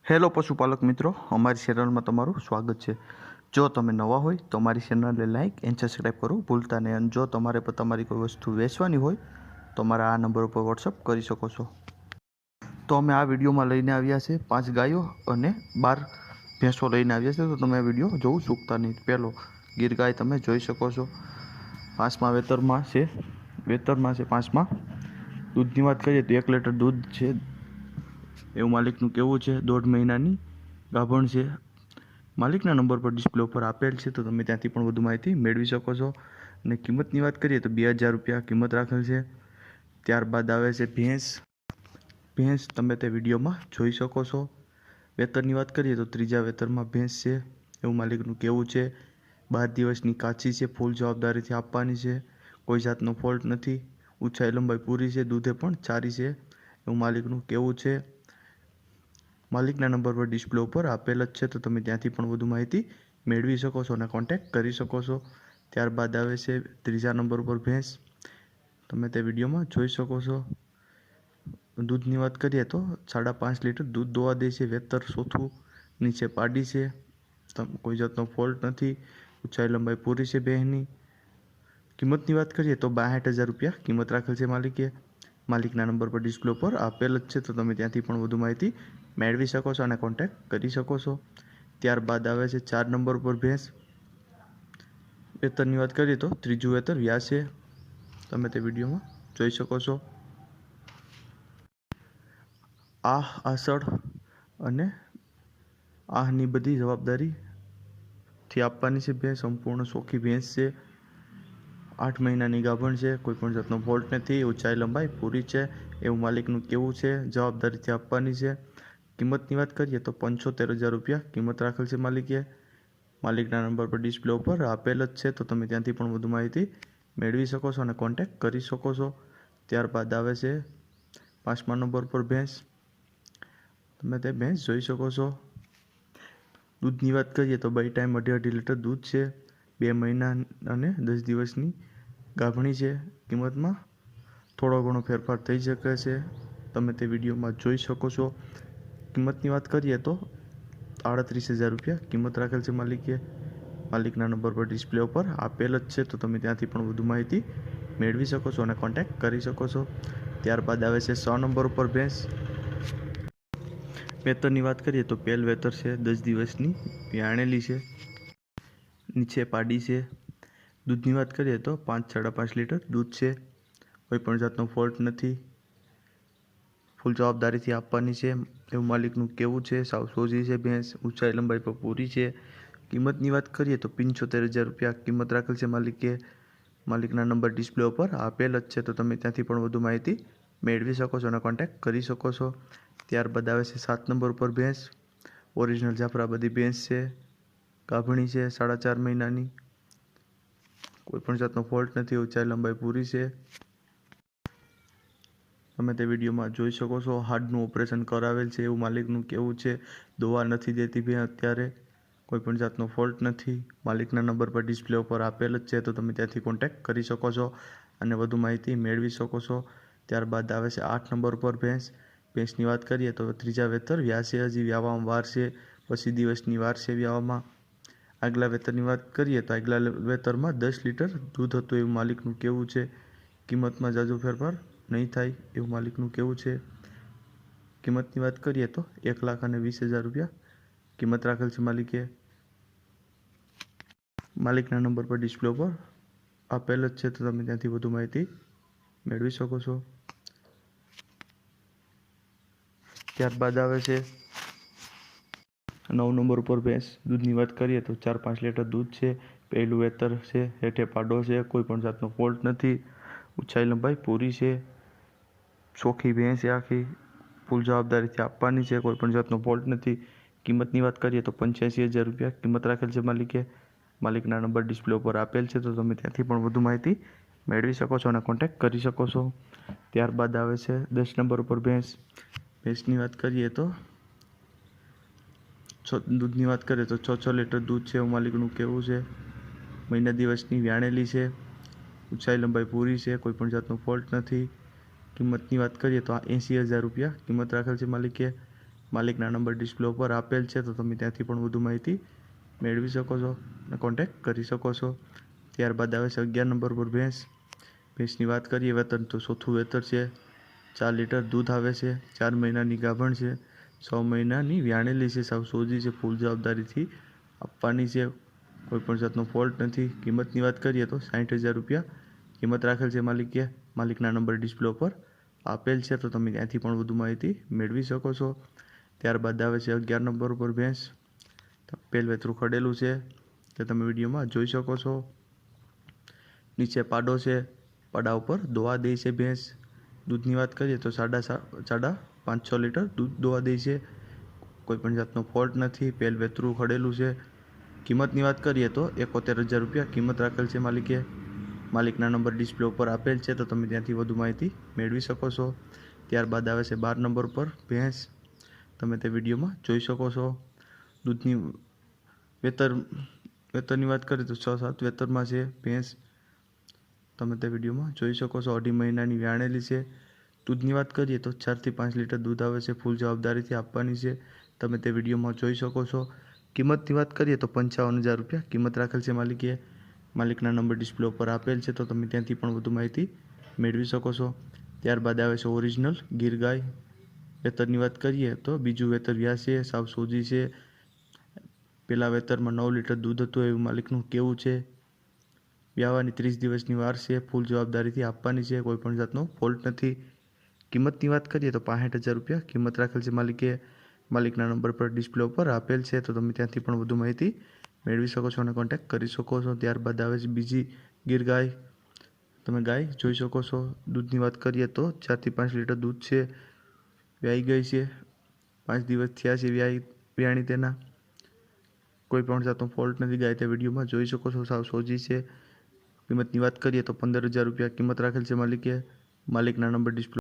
Hello પશુપાલક મિત્રો, અમારી ચેનલમાં તમારું સ્વાગત છે। જો તમે નવા હોય તો અમારી ચેનલને લાઇક એન્ડ સબસ્ક્રાઈબ કરો ભૂલતા નહીં। અને જો તમારે પણ તમારી કોઈ વસ્તુ વેચવાની હોય તો અમારા આ નંબર ઉપર વોટ્સઅપ કરી શકો છો। તો અમે આ વિડીયોમાં લઈને આવ્યા છે 5 ગાયો અને 12 ભેંસો લઈને આવ્યા છે। તો તમે આ વિડીયો જોવું ચૂકતા નહીં। પહેલો ગીર ગાય તમે જોઈ શકો છો, 5મા વેતરમાં છે 5મા। દૂધની વાત કરીએ તો 1 લીટર દૂધ છે એવું માલિકનું કહેવું છે। 1.5 મહિનાની ગાભણ છે। માલિકના નંબર પર ડિસ્પ્લે ઉપર આપેલ છે, તો તમે ત્યાંથી પણ વધુ માહિતી મેળવી શકો છો। અને કિંમતની વાત કરીએ તો 2000 રૂપિયા કિંમત રાખેલ છે। ત્યારબાદ આવે છે ભેંસ તમે તે વિડીયોમાં જોઈ શકો છો। વેતરની વાત કરીએ તો 3જા વેતરમાં ભેંસ છે એવું માલિકનું કહેવું છે। 12 દિવસની કાચી છે, ફૂલ જવાબદારીથી આપવાની છે, કોઈ જાતનો ફોલ્ટ નથી, ઊંચાઈ લંબાઈ પૂરી છે, દૂધે પણ સારી છે એવું માલિકનું કહેવું છે। માલિકના નંબર પર ડિસ્પ્લે ઉપર આપેલ જ છે, તો તમે ત્યાંથી પણ વધુ માહિતી મેળવી શકો છો અને કોન્ટેક્ટ કરી શકો છો। ત્યારબાદ આવે છે 3જા નંબર ઉપર ભેંસ, તમે તે વિડીયોમાં જોઈ શકો છો। દૂધની વાત કરીએ તો 5.5 લીટર દૂધ દોવા દે છે। વેતર ચોથું, નીચે પાડી છે, કોઈ જાતનો ફોલ્ટ નથી, ઊંચાઈ લંબાઈ પૂરી છે ભેંસની। કિંમતની વાત કરીએ તો 62,000 રૂપિયા કિંમત રાખેલ છે માલિકે। માલિકના નંબર પર ડિસ્પ્લે ઉપર આપેલ જ છે, તો તમે ત્યાંથી પણ વધુ માહિતી મેળવી શકો છો અને કોન્ટેક્ટ કરી શકો છો। ત્યારબાદ આવે છે 4 નંબર પર ભેંસ। વેતરની વાત કરીએ તો 3જું વેતર વ્યાસ છે, તમે તે વિડીયોમાં જોઈ શકો છો। આસળ અને આહની બધી જવાબદારીથી આપવાની છે ભેંસ। સંપૂર્ણ ચોખ્ખી ભેંસ છે। 8 મહિનાની ગાભણ છે, કોઈ પણ જાતનો ફોલ્ટ નથી, ઊંચાઈ લંબાઈ પૂરી છે એવું માલિકનું કહેવું છે। જવાબદારીથી આપવાની છે। કિંમતની વાત કરીએ તો 75,000 રૂપિયા કિંમત રાખેલ છે માલિકે। માલિકના નંબર પર ડિસ્પ્લે ઉપર આપેલ જ છે, તો તમે ત્યાંથી પણ વધુ માહિતી મેળવી શકો છો અને કોન્ટેક્ટ કરી શકો છો। ત્યારબાદ આવે છે 5મા નંબર પર ભેંસ, તમે તે ભેંસ જોઈ શકો છો। દૂધની વાત કરીએ તો 2 ટાઈમ 2.5 લીટર દૂધ છે। 2 મહિના અને 10 દિવસની ગાભણી છે। કિંમતમાં થોડો ઘણો ફેરફાર થઈ શકે છે, તમે તે વિડીયોમાં જોઈ શકો છો। કિંમતની વાત કરીએ તો 38,000 રૂપિયા કિંમત રાખેલ છે માલિકે। માલિકના નંબર પર ડિસ્પ્લે ઉપર આપેલ જ છે, તો તમે ત્યાંથી પણ વધુ માહિતી મેળવી શકો છો અને કોન્ટેક્ટ કરી શકો છો। ત્યારબાદ આવે છે 6 નંબર ઉપર ભેંસ। વેતરની વાત કરીએ તો પહેલ વેતર છે, 10 દિવસની વ્યાણેલી છે, નીચે પાડી છે। દૂધની વાત કરીએ તો 5.5 લીટર દૂધ છે, કોઈ પણ જાતનો ફોલ્ટ નથી, ફૂલ જવાબદારીથી આપવાની છે એવું માલિકનું કહેવું છે। સાવ સોજી છે ભેંસ, ઊંચાઈ લંબાઈ પર પૂરી છે। કિંમતની વાત કરીએ તો 75,000 રૂપિયા કિંમત રાખેલ છે માલિકે। માલિકના નંબર ડિસ્પ્લે ઉપર આપેલ જ છે, તો તમે ત્યાંથી પણ વધુ માહિતી મેળવી શકો છો અને કોન્ટેક્ટ કરી શકો છો। ત્યારબાદ આવે છે 7 નંબર ઉપર ભેંસ। ઓરિજિનલ જાફરાબાદી ભેંસ છે, ગાભણી છે 4.5 મહિનાની, કોઈ પણ જાતનો ફોલ્ટ નથી, ઊંચાઈ લંબાઈ પૂરી છે, તમે તે વિડીયોમાં જોઈ શકો છો। હાર્ટનું ઓપરેશન કરાવેલ છે એવું માલિકનું કહેવું છે। દવા નથી દેતી ભેંસ અત્યારે, કોઈ પણ જાતનો ફોલ્ટ નથી। માલિકના નંબર પર ડિસ્પ્લે ઉપર આપેલ જ છે, તો તમે ત્યાંથી કોન્ટેક્ટ કરી શકો છો અને વધુ માહિતી મેળવી શકો છો। ત્યારબાદ આવે છે 8 નંબર પર ભેંસ। ભેંસની વાત કરીએ તો 3જા વેતર વ્યાસ છે, હજી વ્યાવામાં વાર છે, 25 દિવસની વાર છે વ્યાવામાં। આગલા વેતરની વાત કરીએ તો આગલા વેતરમાં 10 લીટર દૂધ હતું એવું માલિકનું કહેવું છે। કિંમતમાં ઝાઝો ફેરફાર નહીં થાય એવું માલિકનું કહેવું છે। કિંમતની વાત કરીએ તો 1,20,000 રૂપિયા કિંમત રાખેલ છે માલિકે। માલિકના નંબર પર ડિસ્પ્લે પર આપેલ જ છે, તો તમે ત્યાંથી વધુ માહિતી મેળવી શકો છો। ત્યારબાદ આવે છે 9 નંબર ઉપર ભેંસ। દૂધની વાત કરીએ તો 4-5 લીટર દૂધ છે, પહેલું વેતર છે, હેઠે પાડો છે, કોઈ પણ જાતનો ફોલ્ટ નથી, ઊંચાઈ લંબાઈ પૂરી છે, ચોખ્ખી ભેંસ છે આખી, ફૂલ જવાબદારીથી આપવાની છે, કોઈ પણ જાતનો ફોલ્ટ નથી। કિંમતની વાત કરીએ તો 85,000 રૂપિયા કિંમત રાખેલ છે માલિકે। માલિકના નંબર ડિસ્પ્લે ઉપર આપેલ છે, તો તમે ત્યાંથી પણ વધુ માહિતી મેળવી શકો છો અને કોન્ટેક્ટ કરી શકો છો। ત્યારબાદ આવે છે 10 નંબર ઉપર ભેંસ। ભેંસની વાત કરીએ તો દૂધની વાત કરીએ તો 6 લીટર દૂધ છે એવું માલિકનું કહેવું છે। મહિના દિવસની વ્યાણેલી છે, ઊંચાઈ લંબાઈ પૂરી છે, કોઈ પણ જાતનો ફોલ્ટ નથી। કિંમતની વાત કરીએ તો 80,000 રૂપિયા કિંમત રાખેલ છે માલિકે। માલિકના નંબર ડિસ્પ્લે ઉપર આપેલ છે, તો તમે ત્યાંથી પણ વધુ માહિતી મેળવી શકો છો અને કોન્ટેક્ટ કરી શકો છો. ત્યારબાદ આવે છે 11 નંબર પર ભેંસની વાત કરીએ વેતર તો ચોથું વેતર છે. 4 લીટર દૂધ આવે છે. 4 મહિનાની ગાભણ છે. 6 મહિનાની વ્યાણેલી છે. સાવ સોજી છે. ફૂલ જવાબદારીથી આપવાની છે. કોઈપણ જાતનો ફોલ્ટ નથી. કિંમતની વાત કરીએ તો 60,000 રૂપિયા કિંમત રાખેલ છે માલિકે. માલિકના નંબર ડિસ્પ્લે ઉપર આપેલ છે, તો તમે ત્યાંથી પણ વધુ માહિતી મેળવી શકો છો. ત્યારબાદ આવે છે 11 નંબર ઉપર ભેંસ. પહેલ વેતરું ખડેલું છે, તે તમે વિડીયોમાં જોઈ શકો છો. નીચે પાડો છે. પાડા ઉપર દોવા દે છે ભેંસ. દૂધની વાત કરીએ તો સાડા 5-6 લીટર દૂધ દોવા દે છે. કોઈપણ જાતનો ફોલ્ટ નથી. પહેલ વેતરું ખડેલું છે. કિંમતની વાત કરીએ તો 71,000 રૂપિયા કિંમત રાખેલ છે માલિકે. માલિકના નંબર ડિસ્પ્લે ઉપર આપેલ છે, તો તમે ત્યાંથી વધુ માહિતી મેળવી શકો છો. ત્યારબાદ આવે છે 12 નંબર પર ભેંસ. તમે તે વિડીયોમાં જોઈ શકો છો. દૂધની વેતરની વાત કરીએ તો 6-7 વેતરમાં છે ભેંસ. તમે તે વિડીયોમાં જોઈ શકો છો. 2.5 મહિનાની વ્યાણેલી છે. દૂધની વાત કરીએ તો 4 થી 5 લીટર દૂધ આવે છે. ફૂલ જવાબદારીથી આપવાની છે. તમે તે વિડીયોમાં જોઈ શકો છો. કિંમતની વાત કરીએ તો 55,000 રૂપિયા કિંમત રાખેલ છે માલિકે. માલિકના નંબર ડિસ્પ્લે ઉપર આપેલ છે, તો તમે ત્યાંથી પણ વધુ માહિતી મેળવી શકો છો. ત્યારબાદ આવે છે ઓરિજિનલ ગીર ગાય. વેતરની વાત કરીએ તો બીજું વેતર વ્યાસ છે. સાવ સોજી છે. પહેલા વેતરમાં 9 લીટર દૂધ હતું એવું માલિકનું કેવું છે. વ્યાવાની 30 દિવસની વાર છે. ફૂલ જવાબદારીથી આપવાની છે. કોઈપણ જાતનો ફોલ્ટ નથી. કિંમતની વાત કરીએ તો 65,000 રૂપિયા કિંમત રાખેલ છે માલિકે. માલિકના નંબર પર ડિસ્પ્લે ઉપર આપેલ છે, તો તમે ત્યાંથી પણ વધુ માહિતી મેળવી શકો છો અને કોન્ટેક્ટ કરી શકો છો. ત્યારબાદ આવે છે બીજી ગીર ગાય. તમે ગાય જોઈ શકો છો. દૂધની વાત કરીએ તો 4 થી 5 લીટર દૂધ છે. વ્યાઈ ગઈ છે. 5 દિવસ થયા છે વ્યાણી તેના. કોઈ પણ જાતનો ફોલ્ટ નથી. ગાય તે વિડીયોમાં જોઈ શકો છો. સાવ સોજી છે. કિંમતની વાત કરીએ તો 15,000 રૂપિયા કિંમત રાખેલ છે માલિકે. માલિકના નંબર ડિસ્પ્લે